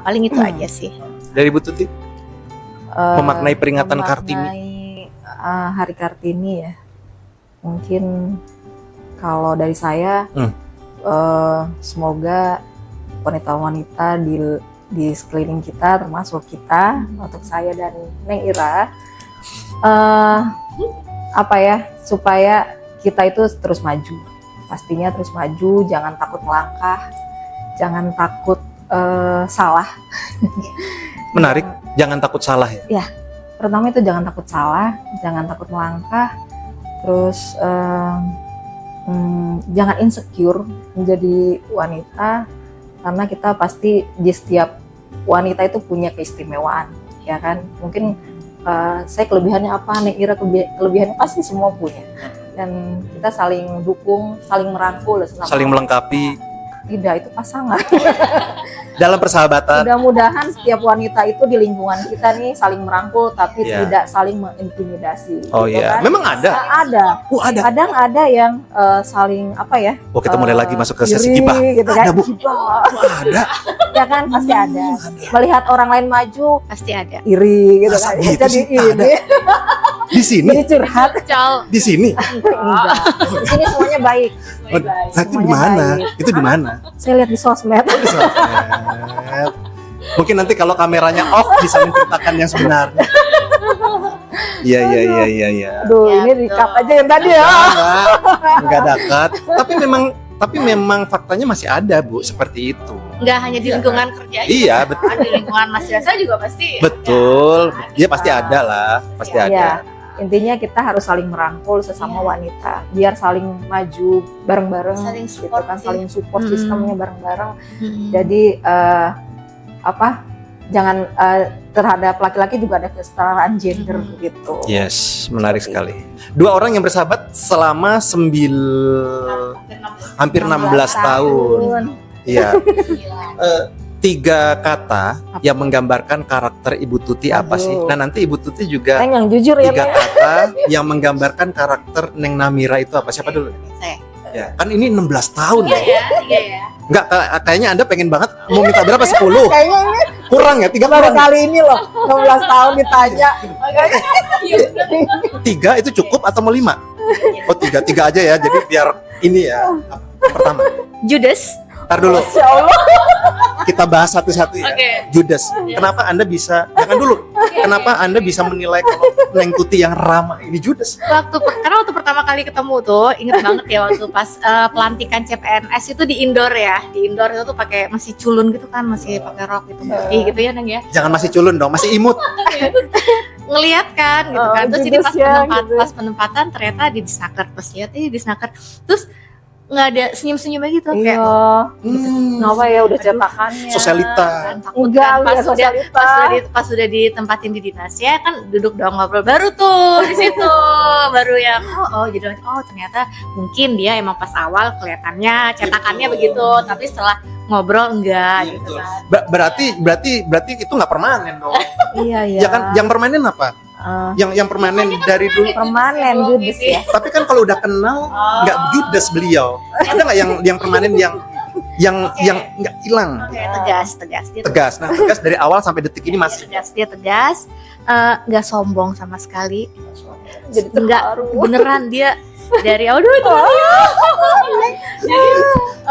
Speaker 3: Paling itu aja sih.
Speaker 1: Dari Bu Tuti, memaknai peringatan Kartini.
Speaker 2: Hari Kartini ya. Mungkin kalau dari saya semoga wanita-wanita di sekeliling kita, termasuk kita, untuk saya dan Neng Ira, supaya kita itu terus maju. Pastinya terus maju, jangan takut melangkah, jangan takut salah.
Speaker 1: Menarik, jangan takut salah ya.
Speaker 2: Pertama itu jangan takut salah, jangan takut melangkah, terus jangan insecure menjadi wanita, karena kita pasti di setiap wanita itu punya keistimewaan, ya kan? Mungkin saya kelebihannya apa, Neng Ira kelebihannya pasti semua punya, dan kita saling dukung, saling merangkul,
Speaker 1: saling melengkapi.
Speaker 2: Tidak, itu pasangan.
Speaker 1: Dalam persahabatan.
Speaker 2: Mudah-mudahan setiap wanita itu di lingkungan kita nih saling merangkul, tapi tidak saling mengintimidasi.
Speaker 1: Oh
Speaker 2: gitu
Speaker 1: iya,
Speaker 2: kan?
Speaker 1: memang ada.
Speaker 2: Ada.
Speaker 1: Ada.
Speaker 2: Kadang ada yang saling apa ya?
Speaker 1: Oh, kita mulai lagi masuk ke sesi
Speaker 2: iri,
Speaker 1: gibah.
Speaker 2: gitu
Speaker 1: Ada
Speaker 2: kan?
Speaker 1: Bu.
Speaker 2: Gibah.
Speaker 1: Ada.
Speaker 2: Ya kan, pasti ada. Melihat orang lain maju,
Speaker 3: Pasti ada.
Speaker 2: iri gitu
Speaker 1: Masa
Speaker 2: kan.
Speaker 1: gitu
Speaker 2: Jadi
Speaker 1: sih?
Speaker 2: ini.
Speaker 1: Di sini.
Speaker 2: Jadi curhat.
Speaker 3: Cal.
Speaker 1: Di sini.
Speaker 2: Enggak. Di sini semuanya baik.
Speaker 1: Oh, itu di mana? Itu di mana?
Speaker 2: Saya lihat di sosmed.
Speaker 1: Sosmed. Mungkin nanti kalau kameranya off bisa menceritakan yang sebenarnya. Iya.
Speaker 2: Aduh,
Speaker 3: Ya,
Speaker 2: ini
Speaker 3: betul.
Speaker 2: recap aja yang tadi ya.
Speaker 1: Enggak dekat. Tapi memang faktanya masih ada, Bu, seperti itu.
Speaker 3: Nggak hanya di lingkungan kerja aja.
Speaker 1: Iya, betul.
Speaker 3: Di lingkungan masyarakat juga pasti.
Speaker 1: Betul. Iya pasti ada lah, pasti
Speaker 2: Iya.
Speaker 1: ada.
Speaker 2: Intinya kita harus saling merangkul sesama wanita, biar saling maju bareng-bareng,
Speaker 3: Saling
Speaker 2: gitu
Speaker 3: support
Speaker 2: kan,
Speaker 3: sih.
Speaker 2: saling support sistemnya bareng-bareng.
Speaker 3: Mm-mm.
Speaker 2: Jadi jangan terhadap laki-laki juga ada kesetaraan gender gitu.
Speaker 1: Yes, menarik sekali. Dua orang yang bersahabat selama hampir 16 tahun. Iya. 3 kata yang menggambarkan karakter Ibu Tuti apa sih?
Speaker 2: Aduh.
Speaker 1: Nah, nanti Ibu Tuti juga
Speaker 2: Neng yang jujur ya,
Speaker 1: 3
Speaker 2: Neng.
Speaker 1: kata yang menggambarkan karakter Neng Namira itu apa? Siapa dulu?
Speaker 3: Saya.
Speaker 1: Ya, kan ini 16 tahun ya.
Speaker 3: Iya ya.
Speaker 1: Enggak, kayaknya Anda pengen banget mau minta berapa? 10?
Speaker 2: Kayaknya ini
Speaker 1: Kurang ya? 3
Speaker 2: baru
Speaker 1: kurang.
Speaker 2: kali ini loh, 16 tahun ditanya.
Speaker 1: 3 itu cukup atau mau 5? Oh, 3 aja ya. Jadi biar ini ya. Pertama,
Speaker 3: Judas.
Speaker 1: ntar dulu.
Speaker 2: Masya Allah.
Speaker 1: Kita bahas satu-satu ya.
Speaker 3: Oke.
Speaker 1: Judas. Kenapa Anda bisa? Jangan dulu. Kenapa Anda bisa menilai kalau Neng Tuti yang ramah ini Judas?
Speaker 3: Karena waktu pertama kali ketemu tuh inget banget ya, waktu pas pelantikan CPNS itu di indoor ya. Di indoor itu tuh pakai masih culun gitu kan, masih pakai rok gitu putih gitu ya, Neng ya.
Speaker 1: Jangan masih culun dong, masih imut.
Speaker 3: Ngeliat kan gitu kan. Terus jadi
Speaker 2: Judas ya, gitu.
Speaker 3: pas penempatan ternyata di Disnaker, pas lihat di Disnaker. Terus nggak ada senyum-senyumnya gitu kayak
Speaker 2: Iya.
Speaker 1: Hmm.
Speaker 2: Kenapa ya udah cetakannya?
Speaker 1: Sosialita.
Speaker 3: kan takut
Speaker 2: Enggak,
Speaker 3: kan pas
Speaker 2: enggak
Speaker 3: sudah
Speaker 2: sosialita.
Speaker 3: pas sudah ditempatin di dinasnya kan duduk dong ngobrol baru tuh di situ baru yang jadi ternyata mungkin dia emang pas awal kelihatannya cetakannya begitu tapi setelah ngobrol enggak
Speaker 1: Iya,
Speaker 3: gitu
Speaker 1: betul.
Speaker 3: kan.
Speaker 1: Berarti itu nggak permanen dong.
Speaker 2: Iya, iya.
Speaker 1: Ya kan, yang permanen apa? Yang permanen dari dulu.
Speaker 2: permanen judes ya.
Speaker 1: Tapi kan kalau udah kenal nggak judes beliau. Ada nggak yang permanen yang nggak hilang?
Speaker 3: Oke, tegas dia
Speaker 1: Tegas. Nah, tegas dari awal sampai detik ini
Speaker 3: dia
Speaker 1: masih.
Speaker 3: tegas nggak sombong sama sekali
Speaker 2: Jadi
Speaker 3: nggak
Speaker 2: terharu.
Speaker 3: beneran dia dari awal dulu itu jadi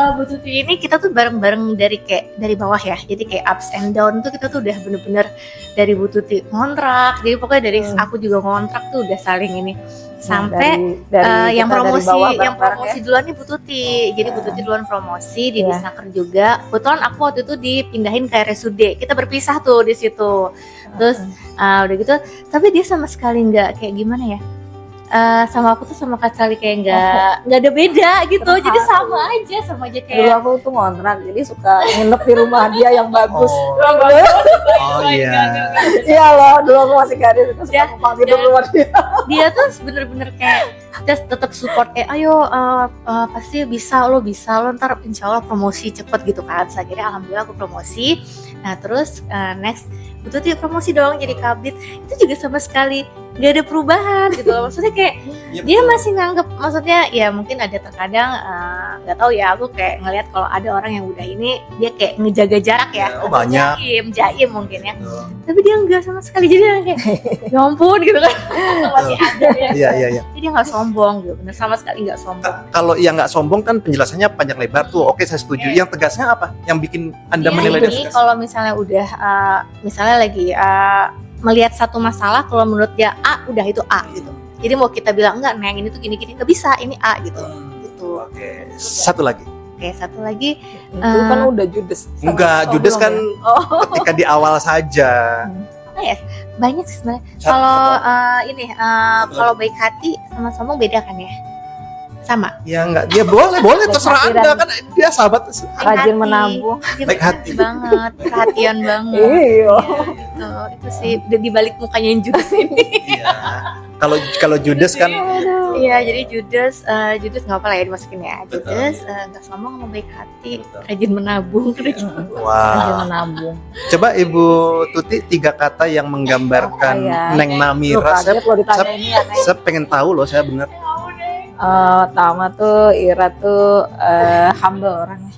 Speaker 3: Bu Tuti ini kita tuh bareng-bareng dari bawah ya jadi kayak ups and down tuh kita tuh udah bener-bener dari Bu Tuti ngontrak jadi pokoknya dari aku juga ngontrak tuh udah saling ini sampai
Speaker 2: dari
Speaker 3: yang
Speaker 2: kita dari
Speaker 3: promosi
Speaker 2: bawah
Speaker 3: yang
Speaker 2: bareng-bareng
Speaker 3: promosi duluan nih Bu Tuti jadi Bu Tuti duluan promosi di
Speaker 2: Iya.
Speaker 3: Disnaker juga kebetulan aku waktu itu dipindahin ke RSUD kita berpisah tuh di situ terus udah gitu tapi dia sama sekali nggak kayak gimana ya sama aku tuh sama Kak Sally kayak nggak ada beda gitu jadi sama aja
Speaker 2: Dulu
Speaker 3: kayak
Speaker 2: aku tuh ngontrak, jadi suka nginep di rumah dia yang bagus.
Speaker 1: Oh iya.
Speaker 2: Iya loh, dulu aku masih gadis, itu suka numpang tidur di rumah dia.
Speaker 3: dia tuh bener-bener kayak tetap support kayak ayo pasti lo bisa lo ntar insya Allah promosi cepet gitu kan akhirnya alhamdulillah aku promosi nah terus next betul dia promosi dong jadi kabit itu juga sama sekali nggak ada perubahan gitu loh maksudnya kayak dia masih nganggep maksudnya ya mungkin ada terkadang nggak tahu ya aku kayak ngelihat kalau ada orang yang udah ini dia kayak ngejaga jarak ya
Speaker 1: Oh, banyak.
Speaker 3: jaim mungkin ya tapi dia nggak sama sekali jadi dia kayak ya ampun gitu kan masih ada ya
Speaker 1: Iya.
Speaker 3: jadi dia nggak sombong gitu bener sama sekali nggak sombong
Speaker 1: Kalau yang nggak sombong kan penjelasannya panjang lebar tuh. Oke, saya setuju. Yang tegasnya apa? Yang bikin Anda menilai dia
Speaker 3: ini
Speaker 1: tegas?
Speaker 3: kalau misalnya udah misalnya lagi melihat satu masalah kalau menurut dia A udah itu A gitu jadi mau kita bilang enggak nah yang ini tuh gini-gini nggak bisa ini A gitu gitu
Speaker 1: Oke. Satu lagi.
Speaker 3: oke satu lagi
Speaker 2: Itu kan udah judes.
Speaker 1: Enggak,
Speaker 2: Oh,
Speaker 1: judes
Speaker 2: belum
Speaker 1: kan
Speaker 2: ya?
Speaker 1: ketika di awal saja.
Speaker 3: apa ya banyak sih sebenarnya
Speaker 1: Satu-
Speaker 3: kalau kalau baik hati sama sombong beda kan ya sama
Speaker 1: Ya enggak, dia boleh
Speaker 2: Baik
Speaker 1: terserah
Speaker 2: hati
Speaker 1: Anda
Speaker 2: dan-
Speaker 1: kan dia sahabat.
Speaker 3: Baik
Speaker 2: Rajin
Speaker 3: hati.
Speaker 2: menabung.
Speaker 3: Dia
Speaker 1: Baik hati.
Speaker 3: banget perhatian banget
Speaker 2: Iya.
Speaker 3: itu sih udah di balik mukanya yang judes ini
Speaker 1: Iya. Kalau judes kan
Speaker 3: iya jadi Judas nggak apa lah ya dimasukin ya Judas nggak sombong sama baik hati rajin menabung
Speaker 2: Rajin
Speaker 1: wah.
Speaker 2: menabung.
Speaker 1: Coba Ibu Tuti 3 kata yang menggambarkan
Speaker 2: Apa ya?
Speaker 1: Neng
Speaker 2: Lu
Speaker 1: Namira.
Speaker 2: kaget lo ditanya ini ya, Neng.
Speaker 1: Saya pengen tahu loh, saya bener
Speaker 2: Tama tuh Ira tuh humble orangnya.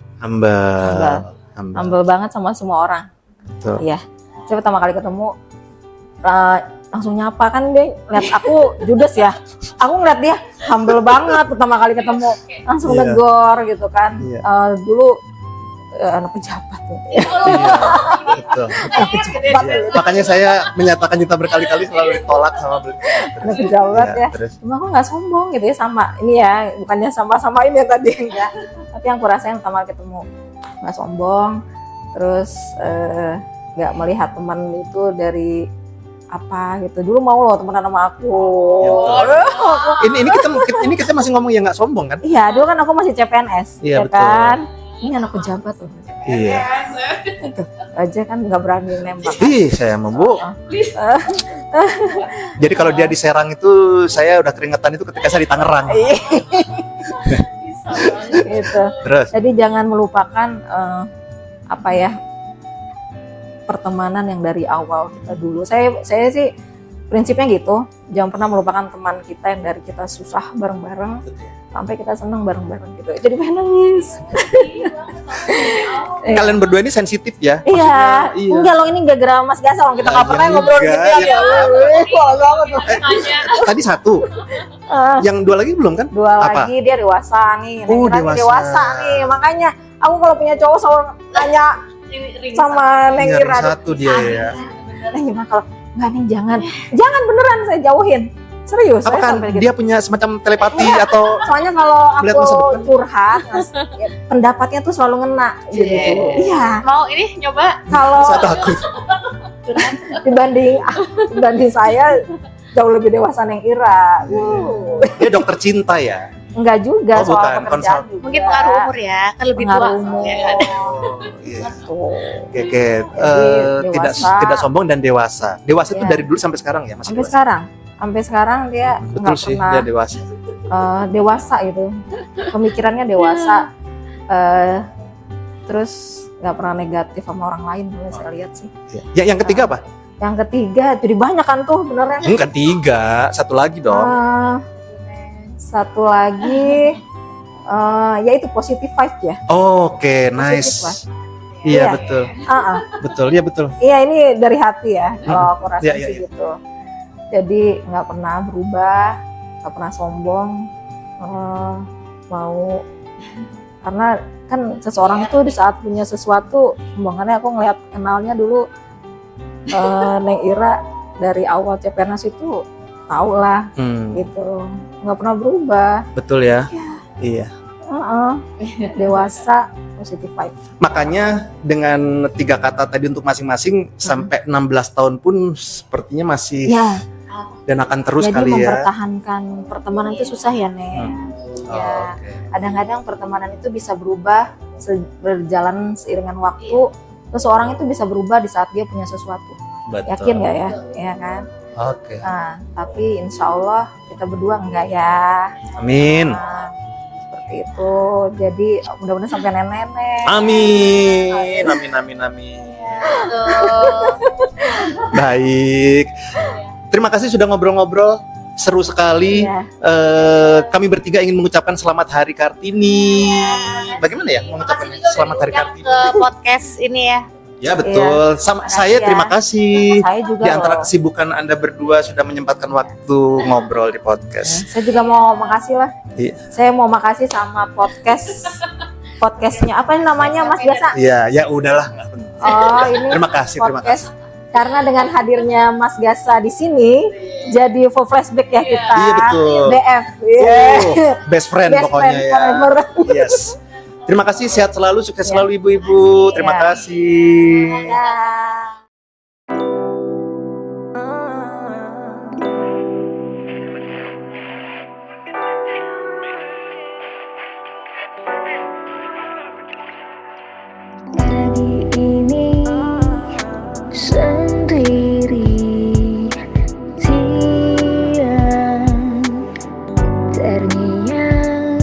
Speaker 2: Humble banget sama semua orang.
Speaker 1: Betul.
Speaker 2: Iya. Saya pertama kali ketemu langsung nyapa kan dia lihat aku judes ya. Aku ngeliat dia humble banget pertama kali ketemu. Langsung
Speaker 1: Iya.
Speaker 2: negor gitu kan.
Speaker 1: Iya.
Speaker 2: Dulu anak pejabat ya.
Speaker 1: Iya, betul.
Speaker 2: Anak pejabat.
Speaker 1: Iya. Makanya saya menyatakan cinta berkali-kali selalu ditolak sama beliau.
Speaker 2: Anak pejabat
Speaker 1: Iya,
Speaker 2: ya.
Speaker 1: terus.
Speaker 2: Cuma aku nggak sombong gitu ya sama ini ya, bukannya sama-sama ini ya tadi enggak. Tapi yang aku rasain pertama kali ketemu nggak sombong, terus nggak melihat teman itu dari apa gitu. Dulu mau loh temenan sama aku.
Speaker 1: Ini kita masih ngomong yang nggak sombong kan?
Speaker 2: Iya, dulu kan aku masih CPNS,
Speaker 1: Iya,
Speaker 2: ya
Speaker 1: betul.
Speaker 2: kan. Ini anak pejabat loh.
Speaker 1: Iya.
Speaker 2: Aja kan nggak berani nembak.
Speaker 1: Ih, saya mau Bu. Jadi kalau dia di Serang itu saya udah keringetan itu ketika saya di Tangerang.
Speaker 2: Gitu.
Speaker 1: Terus.
Speaker 2: Jadi jangan melupakan apa ya pertemanan yang dari awal kita dulu. Saya sih prinsipnya gitu, jangan pernah melupakan teman kita yang dari kita susah bareng-bareng sampai kita senang bareng-bareng gitu. Jadi pengen nangis.
Speaker 1: Kalian berdua ini sensitif ya?
Speaker 2: Iya,
Speaker 1: Maksudnya,
Speaker 2: enggak loh ini gara-gara Mas Gasal kita nggak
Speaker 1: Nah,
Speaker 2: pernah
Speaker 1: iya
Speaker 2: ngobrol
Speaker 1: juga,
Speaker 2: gitu ya.
Speaker 1: ya.
Speaker 2: Wah, banget loh.
Speaker 1: Tadi 1. Yang 2 lagi belum kan?
Speaker 2: Dua
Speaker 1: Apa?
Speaker 2: lagi dia dewasa nih,
Speaker 1: Oh,
Speaker 2: Neng Ira
Speaker 1: dewasa.
Speaker 2: dewasa nih. Makanya aku kalau punya cowok selalu nanya sama Neng
Speaker 1: Yang
Speaker 2: Ira.
Speaker 1: 1 dia ya.
Speaker 2: Neng Ira kalau enggak nih jangan beneran saya jauhin. Serius, saya
Speaker 1: Apakah
Speaker 2: sampai gitu.
Speaker 1: dia punya semacam telepati
Speaker 2: Iya.
Speaker 1: atau
Speaker 2: Soalnya kalau
Speaker 1: melihat masa
Speaker 2: aku
Speaker 1: depan?
Speaker 2: curhat, ya, pendapatnya tuh selalu ngena gitu.
Speaker 3: Iya.
Speaker 2: Iya.
Speaker 3: mau ini nyoba
Speaker 2: Kalau
Speaker 1: saya takut?
Speaker 2: dibanding saya jauh lebih dewasa Neng Ira.
Speaker 1: Dia dokter cinta ya.
Speaker 2: Enggak juga
Speaker 1: Oh,
Speaker 2: soal
Speaker 1: bukan,
Speaker 2: pekerjaan
Speaker 1: konsult.
Speaker 2: juga.
Speaker 3: Mungkin pengaruh umur ya, kan lebih tua.
Speaker 2: Pengaruh umur.
Speaker 3: Ya.
Speaker 1: Oh, iya.
Speaker 2: Tuh.
Speaker 1: Oke.
Speaker 2: Jadi,
Speaker 1: Tidak
Speaker 2: dewasa.
Speaker 1: tidak sombong dan dewasa. Dewasa itu
Speaker 2: Iya.
Speaker 1: dari dulu sampai sekarang ya, masih
Speaker 2: Sampai
Speaker 1: dewasa.
Speaker 2: sekarang dia
Speaker 1: Betul
Speaker 2: nggak
Speaker 1: sih,
Speaker 2: pernah
Speaker 1: dia dewasa.
Speaker 2: dewasa itu. Pemikirannya dewasa. Terus nggak pernah negatif sama orang lain kalau saya lihat sih.
Speaker 1: Yang ketiga apa?
Speaker 2: Yang ketiga jadi banyak kan tuh benernya.
Speaker 1: Enggak, tiga, satu lagi dong.
Speaker 2: Satu lagi yaitu positive vibe ya.
Speaker 1: Oke,
Speaker 2: Positif
Speaker 1: nice.
Speaker 2: lah.
Speaker 1: Iya,
Speaker 2: Iya.
Speaker 1: betul.
Speaker 2: Ah,
Speaker 1: Betul, iya betul.
Speaker 2: Iya ini dari hati ya. Kalau aku rasa
Speaker 1: Iya,
Speaker 2: sih
Speaker 1: iya.
Speaker 2: gitu. Jadi nggak pernah berubah, nggak pernah sombong, mau karena kan seseorang itu di saat punya sesuatu, makanya aku ngeliat kenalnya dulu Neng Ira dari awal Cepenas itu tahu lah gitu, nggak pernah berubah.
Speaker 1: Betul ya. Iya.
Speaker 2: Dewasa, positive vibe.
Speaker 1: Makanya dengan 3 kata tadi untuk masing-masing sampai 16 tahun pun sepertinya masih
Speaker 2: Ya,
Speaker 1: dan akan terus
Speaker 2: jadi
Speaker 1: kali ya.
Speaker 2: mempertahankan pertemanan itu susah ya Neng. Ya,
Speaker 1: Oke.
Speaker 2: kadang-kadang pertemanan itu bisa berubah berjalan seiringan waktu. Seseorang itu bisa berubah di saat dia punya sesuatu.
Speaker 1: Betul.
Speaker 2: Yakin nggak ya? Ya kan?
Speaker 1: Oke.
Speaker 2: Nah, tapi insya Allah kita berdua enggak ya.
Speaker 1: Amin.
Speaker 2: Nah, seperti itu. Jadi mudah-mudahan sampai nenek-nenek.
Speaker 1: Amin. Amin. Baik. Terima kasih sudah ngobrol-ngobrol. Seru sekali.
Speaker 2: Iya.
Speaker 1: Kami bertiga ingin mengucapkan selamat Hari Kartini. Bagaimana ya mengucapkan selamat Hari Kartini?
Speaker 3: Ke podcast ini ya.
Speaker 1: Ya betul. Sama
Speaker 2: Makasih
Speaker 1: saya
Speaker 2: ya.
Speaker 1: terima kasih.
Speaker 2: Saya juga
Speaker 1: Di antara
Speaker 2: loh.
Speaker 1: kesibukan Anda berdua sudah menyempatkan waktu ngobrol di podcast.
Speaker 2: Saya juga mau makasih lah.
Speaker 1: Iya.
Speaker 2: Saya mau makasih sama podcastnya apa namanya Mas Biasa?
Speaker 1: Iya, ya udahlah. Nggak penting.
Speaker 2: Oh ini
Speaker 1: Terima kasih.
Speaker 2: podcast. Karena dengan hadirnya Mas Gasa di sini, jadi full flashback ya kita.
Speaker 1: Iya, betul.
Speaker 2: BF. Iya.
Speaker 1: Oh, best friend
Speaker 2: Best
Speaker 1: pokoknya
Speaker 2: friend
Speaker 1: ya.
Speaker 2: forever.
Speaker 1: Yes. Terima kasih, sehat selalu, sukses
Speaker 2: Ya.
Speaker 1: selalu ibu-ibu. Terima
Speaker 2: Ya.
Speaker 1: kasih.
Speaker 2: Ya.
Speaker 4: Pagi ini sendiri, siang terngiang,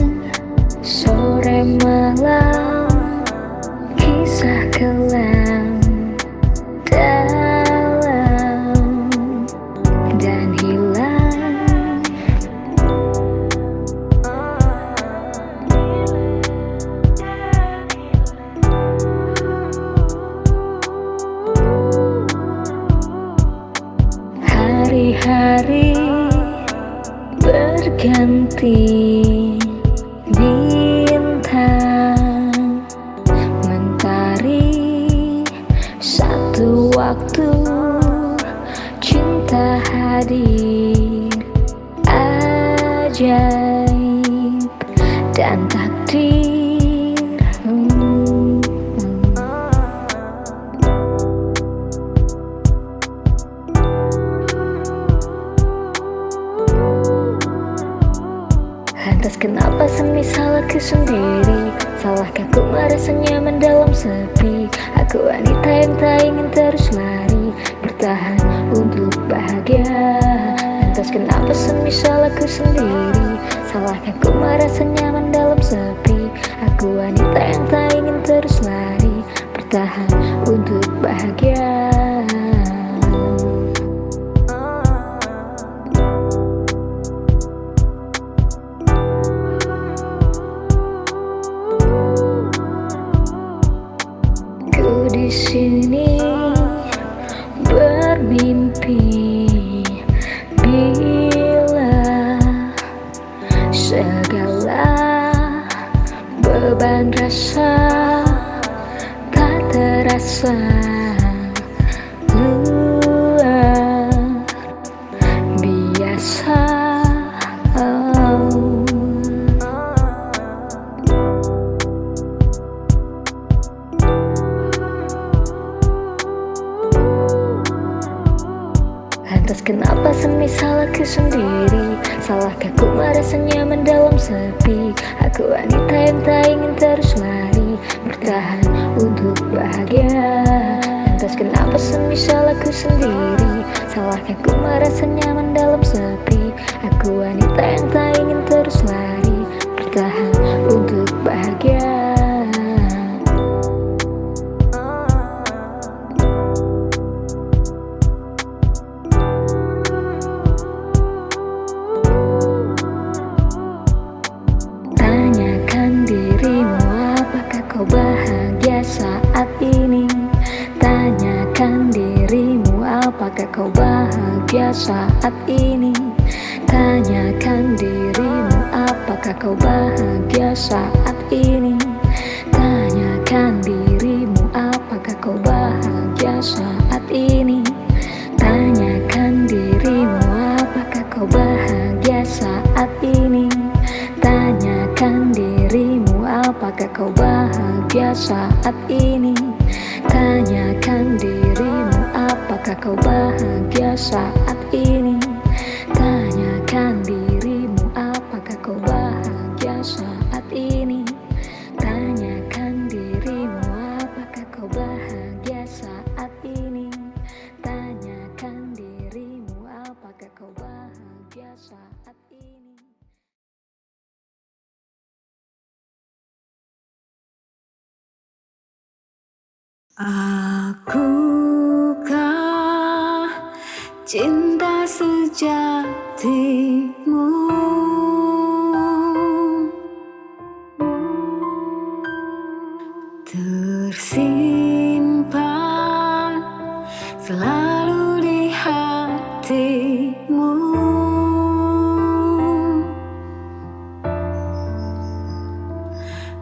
Speaker 4: sore malam, kisah kelam dalam dan hilang. Hari-hari berganti, bintang mentari, satu waktu cinta hadir, ajaib dan takdir. Lantas kenapa semisal aku sendiri? Salahkah ku merasa nyaman dalam sepi? Aku wanita yang tak ingin terus lari, bertahan untuk bahagia. Lantas kenapa semisal aku sendiri? Salahkah ku merasa nyaman dalam sepi? Aku wanita yang tak ingin terus lari, bertahan untuk bahagia. Ku di sini bermimpi bila segala beban rasa tak terasa luar biasa. Lantas kenapa semisal aku sendiri? Salahkah ku merasa nyaman dalam sepi? Aku wanita yang tak ingin terus lari, bertahan untuk bahagia. Lantas kenapa semisal aku sendiri? Salahkah ku merasa nyaman dalam sepi? Aku wanita yang tak ingin terus lari, bertahan untuk bahagia. Tanyakan dirimu, apakah kau bahagia saat ini? Tanyakan dirimu, apakah kau bahagia saat ini? Tanyakan dirimu, apakah kau bahagia saat ini? Tanyakan dirimu, apakah kau bahagia saat ini? Tanyakan dirimu, apakah kau bahagia saat ini? Tanyakan dirimu, apakah kau bahagia saat ini? Tanyakan dirimu, apakah kau bahagia saat ini? Tanyakan dirimu, apakah kau bahagia saat ini? Tanyakan dirimu, apakah kau bahagia saat ini? Tanyakan dirimu, apakah kau bahagia saat ini?
Speaker 5: Akukah cinta sejatimu? Tersimpan selalu di hatimu.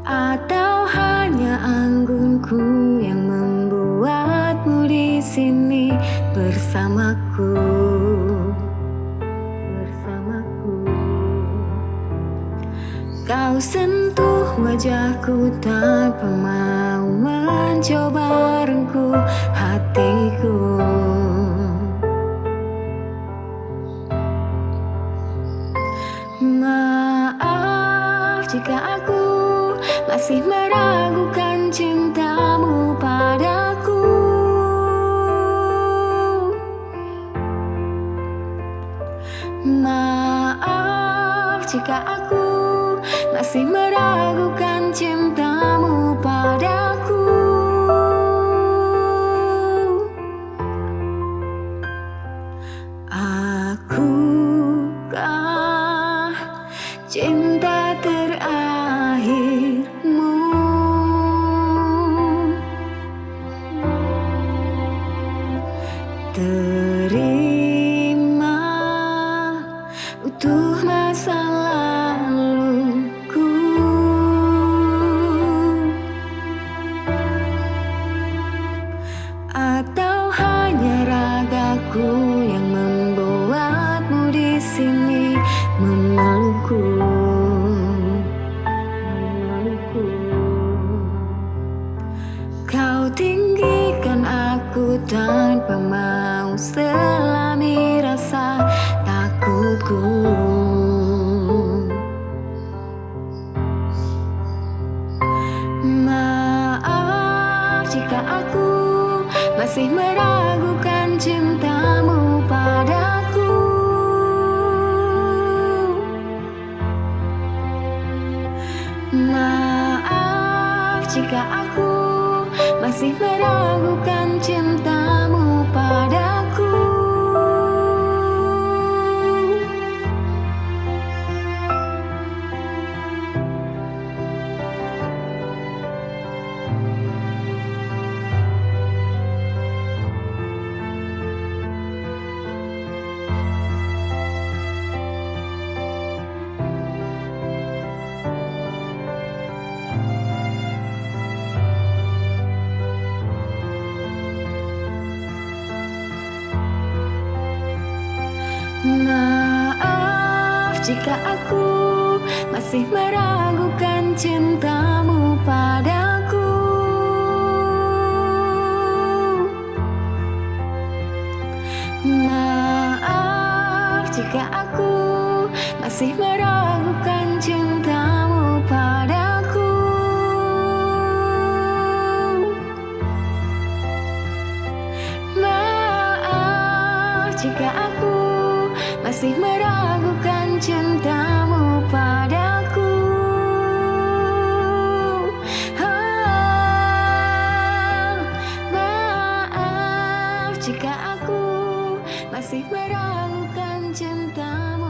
Speaker 5: Atau hanya anggunku yang membuatmu di sini bersamaku, Kau sentuh wajahku tanpa mau mencoba rengkuh hatiku. Maaf jika aku masih meragukan cintamu padaku. Maaf jika aku masih meragukan cintamu padaku. Akukah cinta terakhirmu? Terima utuh masa laluku. Atau hanya ragaku yang membuatmu di sini memelukku. Kau tinggikan aku tanpa mau selami rasa takutku. Maaf jika aku masih meragukan cintamu padaku. Maaf jika aku masih meragukan cintamu padaku. Maaf jika aku masih meragukan cintamu padaku. Maaf jika aku masih meragukan cintamu padaku. Maaf jika aku masih meragukan cintamu padaku. Maaf jika aku masih meragukan cintamu